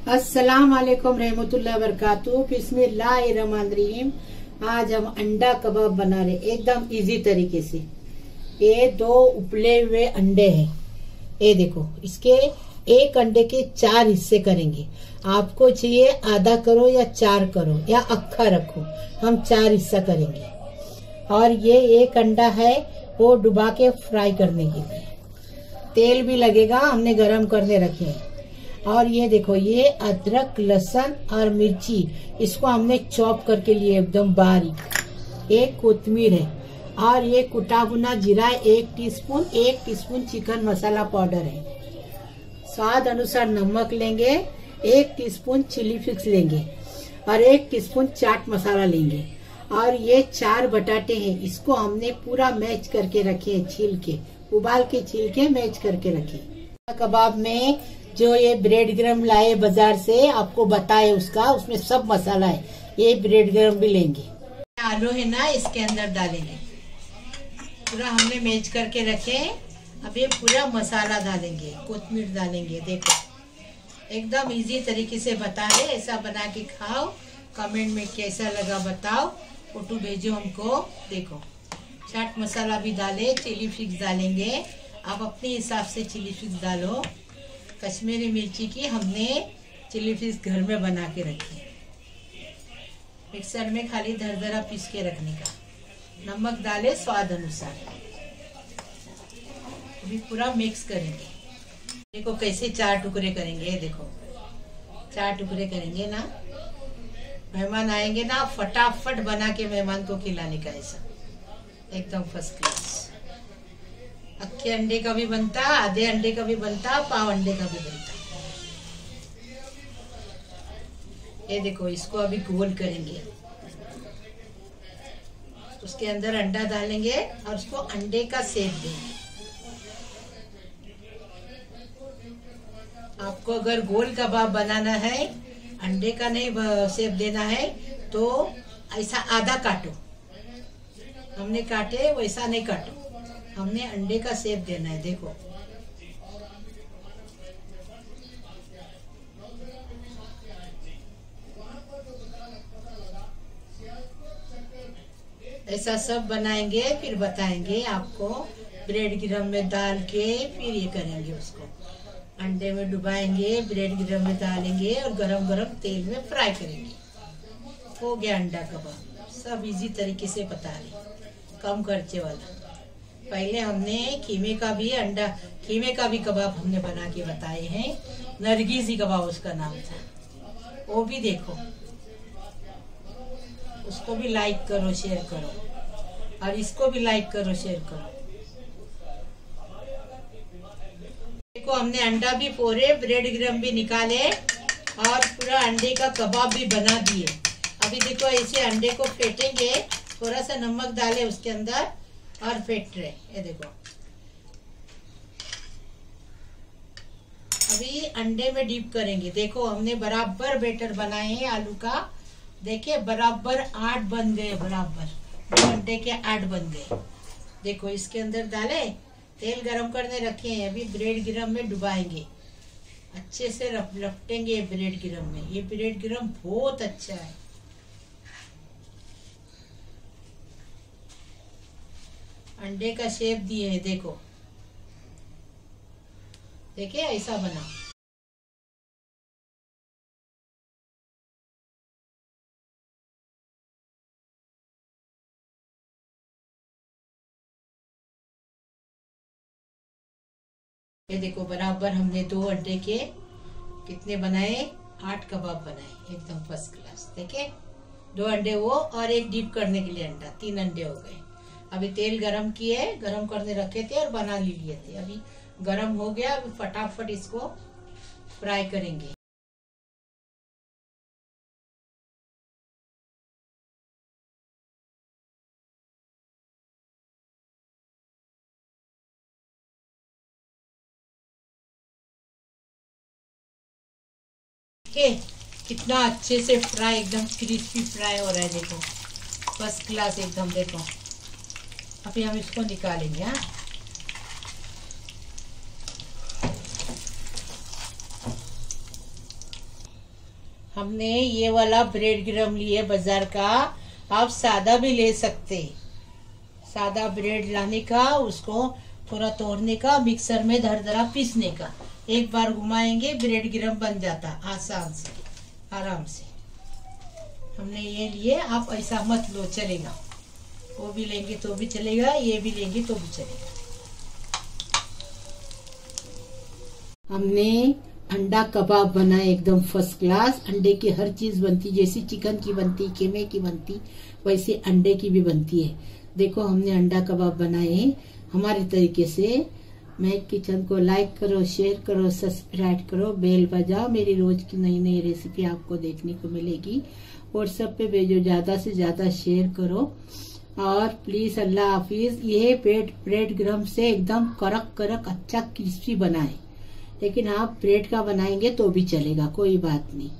अस्सलाम वालेकुम रहमतुल्लाहि वबरकातुहू। बिस्मिल्लाहिर्रहमानिर्रहीम। आज हम अंडा कबाब बना रहे एकदम इजी तरीके से। ये 2 उबले हुए अंडे हैं। ये देखो, इसके एक अंडे के 4 हिस्से करेंगे। आपको चाहिए आधा करो या 4 करो या अक्खा रखो, हम 4 हिस्सा करेंगे। और ये एक अंडा है वो डुबा के फ्राई करने के लिए। तेल भी लगेगा, हमने गरम करने रखे हैं। और ये देखो, ये अदरक लहसुन और मिर्ची, इसको हमने चॉप करके लिए एकदम बारीक। एक कोतमीर है और ये कुटा भुना जीरा 1 टीस्पून, 1 टीस्पून चिकन मसाला पाउडर है। स्वाद अनुसार नमक लेंगे, 1 टीस्पून चिली फ्लेक्स लेंगे और 1 टीस्पून चाट मसाला लेंगे। और ये 4 बटाटे हैं, इसको हमने पूरा मैच करके रखे, छील के, उबाल के छील के मैच करके रखे। कबाब में जो ये ब्रेड क्रम्ब लाए बाजार से, आपको बताए उसका, उसमें सब मसाला है। ये ब्रेड क्रम्ब भी लेंगे। आलू है ना, इसके अंदर डालेंगे। पूरा हमने मैच करके रखे। अब ये पूरा मसाला डालेंगे, कोतमीर डालेंगे। देखो, एकदम इजी तरीके से बता रहे, ऐसा बना के खाओ। कमेंट में कैसा लगा बताओ, फोटो भेजो हमको। देखो, चाट मसाला भी डाले, चिली फ्लेक्स डालेंगे। आप अपने हिसाब से चिली फ्लेक्स डालो। कश्मीरी मिर्ची की हमने चिली फ्लेक्स घर में बना के रखी है, मिक्सर में खाली दरदरा पीस के रखने का। नमक डाले स्वाद अनुसार। अभी पूरा मिक्स करेंगे। देखो कैसे 4 टुकड़े करेंगे। देखो 4 टुकड़े करेंगे ना, मेहमान आएंगे ना, फटाफट बना के मेहमान को खिलाने का। ऐसा एकदम फर्स्ट क्लास। अक्खे अंडे का भी बनता, आधे अंडे का भी बनता, पाव अंडे का भी बनता। ये देखो, इसको अभी गोल करेंगे। उसके अंदर अंडा डालेंगे और उसको अंडे का शेप देंगे। आपको अगर गोल कबाब बनाना है, अंडे का नहीं शेप देना है, तो ऐसा आधा काटो। हमने काटे वैसा नहीं काटो, हमने अंडे का शेप देना है। देखो, ऐसा सब बनाएंगे, फिर बताएंगे आपको। ब्रेड क्रम्ब में डाल के फिर ये करेंगे, उसको अंडे में डुबाएंगे, ब्रेड क्रम्ब में डालेंगे और गरम गरम तेल में फ्राई करेंगे। हो गया अंडा कबाब। सब इजी तरीके से बता रहे, कम खर्चे वाला। पहले हमने कीमे का भी कबाब हमने बना के बताए हैं। नरगिसी कबाब उसका नाम था, वो भी देखो। उसको भी लाइक करो, शेयर करो, और इसको भी लाइक करो, शेयर करो। देखो, हमने अंडा भी फोड़े, ब्रेड क्रम्ब भी निकाले और पूरा अंडे का कबाब भी बना दिए। अभी देखो, ऐसे अंडे को फेंटेंगे, थोड़ा सा नमक डाले उसके अंदर और फेंट रहे। ये देखो, अभी अंडे में डीप करेंगे। देखो, हमने बराबर बैटर बनाए हैं आलू का। देखिए, बराबर 8 बन गए, बराबर 2 अंडे के 8 बन गए। देखो, इसके अंदर डाले, तेल गरम करने रखे हैं। अभी ब्रेड क्रम्ब में डुबाएंगे, अच्छे से लपटेंगे ब्रेड क्रम्ब में। ये ब्रेड क्रम्ब बहुत अच्छा है। अंडे का शेप दिए है, देखो, देखिए ऐसा बना। ये देखो, बराबर हमने 2 अंडे के कितने बनाए, 8 कबाब बनाए, एकदम फर्स्ट क्लास। देखिए, 2 अंडे वो और 1 डीप करने के लिए अंडा, 3 अंडे हो गए। अभी तेल गरम किए, गरम करने रखे थे और बना लिए थे। अभी गरम हो गया, अभी फटाफट इसको फ्राई करेंगे। कितना अच्छे से फ्राई, एकदम क्रिस्पी फ्राई हो रहा है। देखो, फर्स्ट क्लास एकदम। देखो, अभी हम इसको निकालेंगे। हाँ, हमने ये वाला ब्रेड क्रम्ब लिए बाजार का, आप सादा भी ले सकते। सादा ब्रेड लाने का, उसको थोड़ा तोड़ने का, मिक्सर में दरदरा पीसने का, एक बार घुमाएंगे ब्रेड क्रम्ब बन जाता आसान से, आराम से। हमने ये लिए, आप ऐसा मत लो, चलेगा। वो भी लेंगे तो भी चलेगा, ये भी लेंगे तो भी चलेगा। हमने अंडा कबाब बनाए एकदम फर्स्ट क्लास। अंडे की हर चीज बनती, जैसी चिकन की बनती, कीमे की बनती, वैसे अंडे की भी बनती है। देखो हमने अंडा कबाब बनाए हमारे तरीके से। महक किचन को लाइक करो, शेयर करो, सब्सक्राइब करो, बेल बजाओ। मेरी रोज की नई नई रेसिपी आपको देखने को मिलेगी। व्हाट्सएप पे भेजो, ज्यादा से ज्यादा शेयर करो। और प्लीज अल्लाह हाफिज। ये ब्रेड क्रम्ब से एकदम कड़क कड़क अच्छा क्रिस्पी बनाए, लेकिन आप ब्रेड का बनाएंगे तो भी चलेगा, कोई बात नहीं।